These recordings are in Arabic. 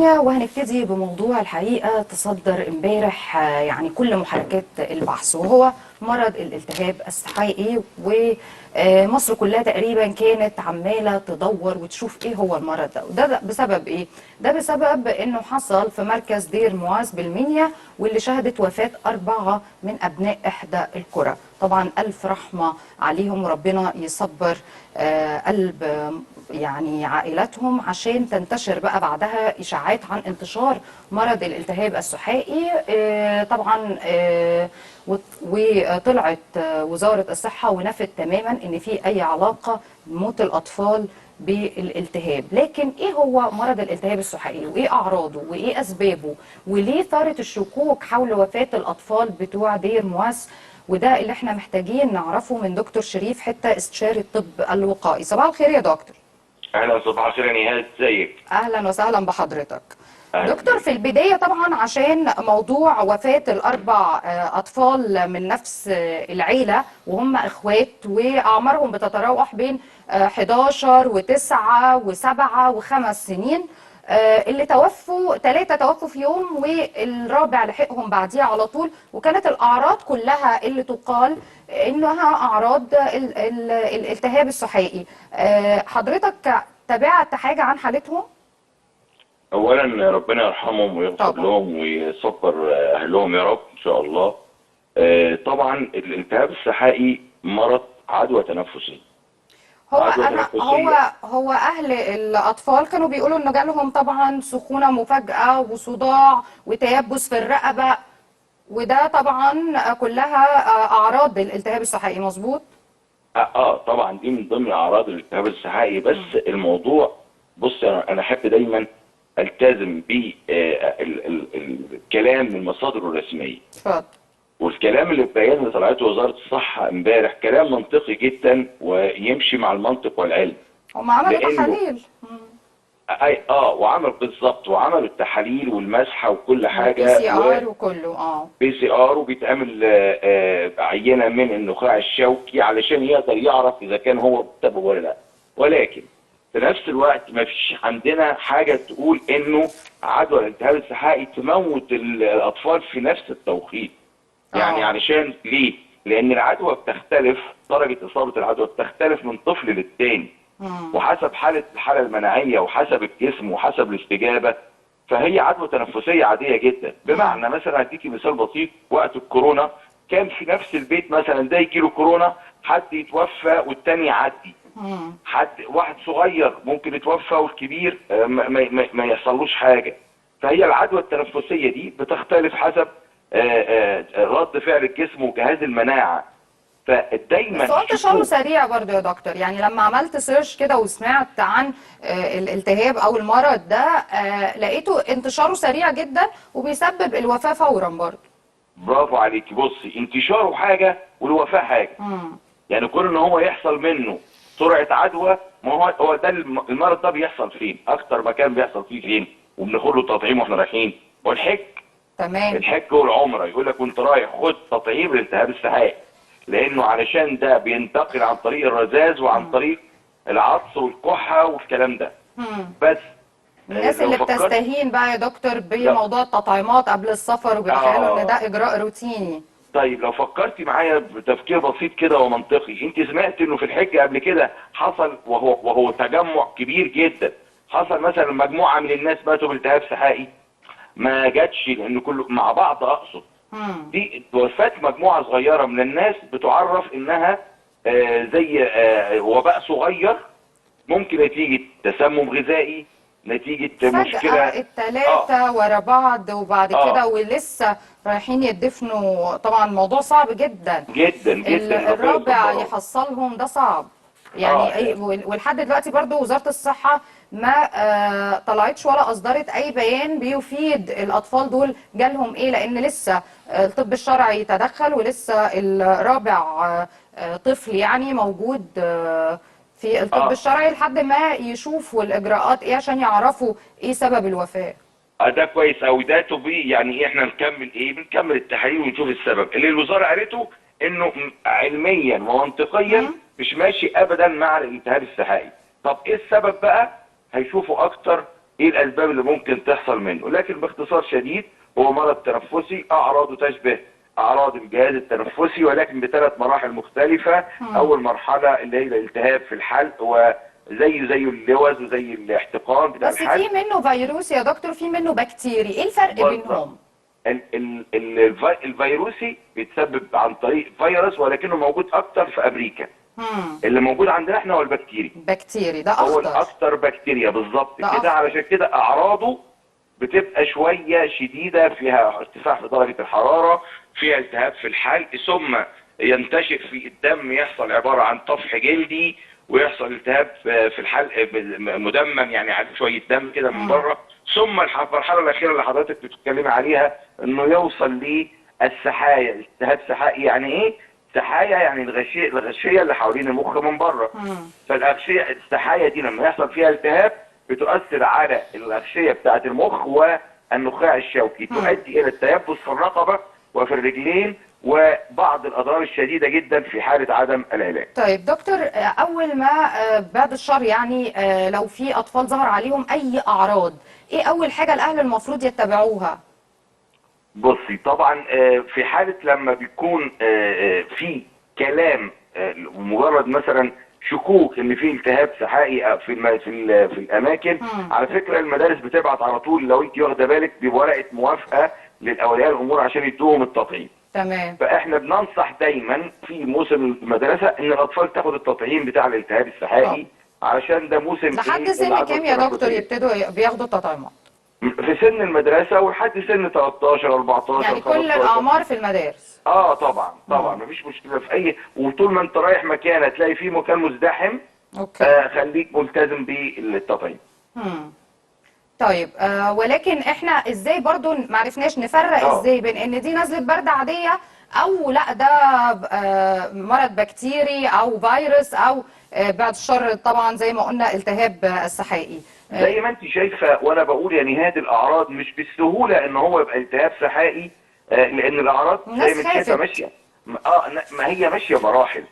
وهنبتدي بموضوع الحقيقة تصدر امبارح يعني كل محركات البحث، وهو مرض الالتهاب السحائي. ومصر كلها تقريبا كانت عمالة تدور وتشوف ايه هو المرض ده، وده بسبب ايه؟ ده بسبب انه حصل في مركز دير معاذ بالمنيا، واللي شهدت وفاة 4 من ابناء احدى القرى. طبعا الف رحمة عليهم، وربنا يصبر قلب يعني عائلاتهم، عشان تنتشر بقى بعدها إشاعات عن انتشار مرض الالتهاب السحائي. طبعا وطلعت وزارة الصحة ونفت تماما ان في اي علاقة بموت الاطفال بالالتهاب. لكن ايه هو مرض الالتهاب السحائي، وايه اعراضه، وايه اسبابه، وليه ثارت الشكوك حول وفاة الاطفال بتوع دير مواس؟ وده اللي احنا محتاجين نعرفه من دكتور شريف حتة، استشاري الطب الوقائي. صباح الخير يا دكتور. اهلا، صباح الخير يا نهاد، ازيك؟ اهلا وسهلا بحضرتك. اهلا دكتور، بيك. في البداية طبعا عشان موضوع وفاة الأربع أطفال من نفس العيلة، وهم إخوات وأعمارهم بتتراوح بين 11 و9 و7 و5 سنين. اللي توفوا 3 توفوا في يوم، والرابع لحقهم بعديها على طول. وكانت الأعراض كلها اللي تقال إنها أعراض الالتهاب السحائي. حضرتك تابعت حاجة عن حالتهم؟ اولا ربنا يرحمهم ويغفر طبعا. لهم ويصبر اهلهم يا رب ان شاء الله. طبعا الالتهاب السحائي مرض عدوى تنفسي. هو عدوى انا هو تنفسيه. هو اهل الاطفال كانوا بيقولوا انه جالهم طبعا سخونه مفاجاه وصداع وتيبس في الرقبه، وده طبعا كلها اعراض الالتهاب السحائي، مظبوط؟ طبعا دي من ضمن اعراض الالتهاب السحائي، بس الموضوع بص، انا احب دايما التزم بالكلام من المصادر الرسميه. اتفضل. والكلام اللي البيان اللي طلعته وزاره الصحه امبارح كلام منطقي جدا ويمشي مع المنطق والعلم. هم عملوا لانه تحاليل وعمل بالظبط، وعمل التحاليل والمسحه وكل والبي حاجه، سي وبي ار وكله سي ار، وبيتعمل عينه من النخاع الشوكي علشان يقدر يعرف اذا كان هو سبب ولا لا. ولكن في نفس الوقت ما فيش عندنا حاجه تقول انه عدوى الالتهاب السحائي تموت الاطفال في نفس التوقيت. يعني اه علشان ليه؟ لان العدوى بتختلف، درجه اصابه العدوى بتختلف من طفل للتاني، وحسب الحاله المناعيه وحسب الجسم وحسب الاستجابه. فهي عدوى تنفسيه عاديه جدا. بمعنى مثلا هديكي مثال بسيط، وقت الكورونا كان في نفس البيت مثلا ده يجيله كورونا، حد يتوفى والتاني يعدي. واحد صغير ممكن يتوفى والكبير ما يحصلوش حاجه. فهي العدوى التنفسيه دي بتختلف حسب رد فعل الجسم وجهاز المناعه. بس فدايما هو انتشاره شوفوا. سريع برضو يا دكتور، يعني لما عملت سيرش كده وسمعت عن الالتهاب او المرض ده، لقيته انتشاره سريع جدا وبيسبب الوفاة فورا برضو. برافو عليكي. بصي، انتشاره حاجه والوفاه حاجه. يعني كون ان هو يحصل منه سرعه عدوى، ما هو ده المرض ده بيحصل فين؟ اكتر مكان بيحصل فيه فين؟ وبناخد له تطعيم واحنا رايحين، والحج. تمام. الحج والعمره يقول لك وانت رايح خد تطعيم الالتهاب السحائي، لانه علشان ده بينتقل عن طريق الرذاذ وعن طريق العطس والكحه والكلام ده. بس الناس لو اللي فكرت. بتستهين بقى يا دكتور لا. بموضوع التطعيمات قبل السفر، وبيتخيلوا ان ده اه اجراء روتيني. طيب لو فكرتي معايا بتفكير بسيط كده ومنطقي، انت سمعت انه في الحج قبل كده حصل، وهو تجمع كبير جدا، حصل مثلا مجموعه من الناس ماتوا بالتهاب سحائي؟ ما جاتش، لان كله مع بعض اقصد. دي وفاه مجموعه صغيره من الناس بتعرف انها زي وباء صغير، ممكن نتيجه تسمم غذائي، نتيجه فجأة مشكله. اه التلاتة ورا بعض، وبعد كده اه ولسه رايحين يدفنوا. طبعا الموضوع صعب جدا. جدا جدا، ربنا الرابع يصبرهم. يحصلهم ده صعب. يعني اه ولحد دلوقتي برضو وزارة الصحة ما طلعتش ولا أصدرت أي بيان بيفيد الأطفال دول جالهم إيه، لأن لسه الطب الشرعي تدخل، ولسه الرابع طفل يعني موجود في الطب اه الشرعي لحد ما يشوفوا الإجراءات إيه عشان يعرفوا إيه سبب الوفاة. ده كويس قوي. ده طبي يعني احنا نكمل ايه؟ بنكمل التحاليل ونشوف السبب اللي الوزاره قالته، انه علميا ومنطقيا مم. مش ماشي ابدا مع الالتهاب السحائي. طب ايه السبب بقى؟ هيشوفوا اكتر ايه الاسباب اللي ممكن تحصل منه. لكن باختصار شديد هو مرض تنفسي اعراضه تشبه اعراض الجهاز التنفسي، ولكن بثلاث مراحل مختلفه. اول مرحله اللي هي الالتهاب في الحلق، وزيه زي اللوز وزي الاحتقان بتاع بس الحلق. في منه فيروسي يا دكتور، في منه بكتيري، ايه الفرق بينهم؟ الفيروسي بيتسبب عن طريق فيروس، ولكنه موجود اكتر في امريكا. مم. اللي موجود عندنا احنا هو البكتيري. بكتيري ده هو اخطر. الاكثر بكتيريا بالظبط ده كده. أخطر. علشان كده اعراضه بتبقى شويه شديده، فيها ارتفاع في درجه الحراره، فيها التهاب في الحلق، ثم ينتشر في الدم، يحصل عباره عن طفح جلدي، ويحصل التهاب في الحلق مدمم، يعني عليه شويه دم كده من بره. ثم المرحله الاخيره اللي حضرتك بتتكلمي عليها انه يوصل للسحايا. التهاب سحائي يعني ايه؟ سحايا يعني الغشيه اللي حوالين المخ من بره. فالاغشيه السحايا دي لما يحصل فيها التهاب بتؤثر على الاغشيه بتاعه المخ والنخاع الشوكي، تؤدي الى التيبس في الرقبه وفي الرجلين، وبعض الاضرار الشديده جدا في حاله عدم العلاج. طيب دكتور، اول ما بعد الشر يعني لو في اطفال ظهر عليهم اي اعراض، ايه اول حاجه الاهل المفروض يتبعوها؟ بصي طبعا في حاله لما بيكون في كلام، مجرد مثلا شكوك ان في التهاب سحائي في الاماكن، على فكره المدارس بتبعت على طول، لو انت واخده بالك، بورقه موافقه للاولياء الامور عشان يدوهم التطعيم. تمام. فاحنا بننصح دايما في موسم المدرسه ان الاطفال تاخد التطعيم بتاع الالتهاب السحائي، علشان ده موسم لحد سن كام يا دكتور يبتدوا بياخدوا التطعيمات؟ في سن المدرسه ولحد سن 13 14 يعني 15. كل الاعمار في المدارس؟ طبعا مفيش مشكله في اي، وطول ما انت رايح مكان هتلاقي فيه مكان مزدحم، اوكي. خليك ملتزم بالتطعيم. طيب ولكن احنا ازاي برضو معرفناش نفرق ازاي بين ان دي نزلة برد عادية، او لا ده مرض بكتيري او فيروس، او بعد الشر طبعا زي ما قلنا التهاب السحائي؟ زي ما انت شايفه وانا بقول يا نهاد، الاعراض مش بالسهوله ان هو يبقى التهاب سحائي، لان الاعراض زي ما انت شايفه ماشيه. ما هي ماشيه مراحل.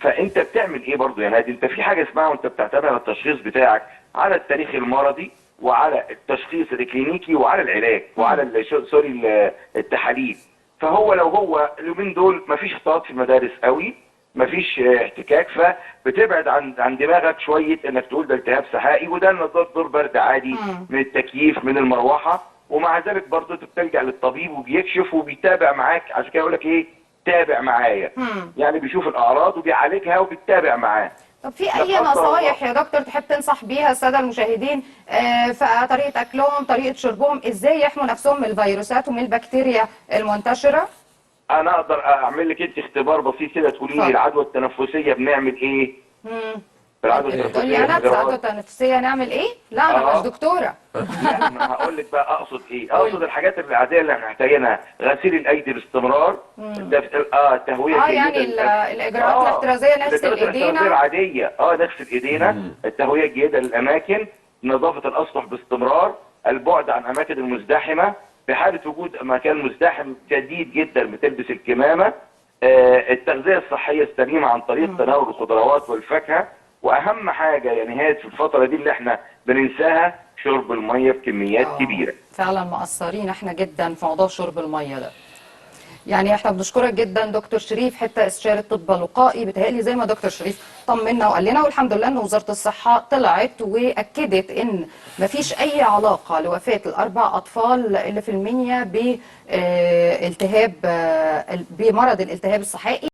فانت بتعمل ايه برضو يا نهاد؟ انت في حاجه اسمها، وانت بتعتمد التشخيص بتاعك على التاريخ المرضي، وعلى التشخيص الكلينيكي، وعلى العلاج، وعلى التحاليل. فهو لو هو اليومين دول مفيش اختلاط في المدارس قوي، مفيش احتكاك، فبتبعد عن دماغك شويه انك تقول ده التهاب سحائي، وده دور برد عادي من التكييف من المروحه. ومع ذلك برضه انت بتلجأ للطبيب وبيكشف وبيتابع معاك. عشان كده يقول لك ايه؟ تابع معايا. يعني بيشوف الاعراض وبيعالجها وبيتابع معاه. طب في اي نصايح يا دكتور تحب تنصح بيها الساده المشاهدين في طريقه اكلهم، طريقه شربهم، ازاي يحموا نفسهم من الفيروسات ومن البكتيريا المنتشره؟ انا اقدر اعمل لك انت اختبار بسيط كده، تقولي لي العدوى التنفسيه بنعمل ايه؟ العدوى التنفسيه العدوى التنفسيه نعمل ايه؟ لا انا مش دكتوره. لا انا هقول لك بقى اقصد ايه. اقصد الحاجات العاديه اللي احنا محتاجينها: غسيل الايدي باستمرار، التهويه يعني الاجراءات الاحترازيه، نغسل ايدينا العاديه، نغسل ايدينا، التهويه الجيده للاماكن، نظافه الاسطح باستمرار، البعد عن اماكن المزدحمه، في حاله وجود مكان مزدحم شديد جدا بتلبس الكمامه، التغذيه الصحيه السليمه عن طريق تناول الخضروات والفاكهه، واهم حاجه يعني هي في الفتره دي اللي احنا بننساها: شرب الميه بكميات كبيره. فعلا مقصرين احنا جدا في موضوع شرب الميه ده. يعني احنا بنشكرك جدا دكتور شريف حته، استشاري الطب الوقائي. بيتهيألي زي ما دكتور شريف طمنا وقال لنا، والحمد لله ان وزاره الصحه طلعت واكدت ان مفيش اي علاقه لوفاه الاربع اطفال اللي في المنيا بالتهاب بمرض الالتهاب السحائي.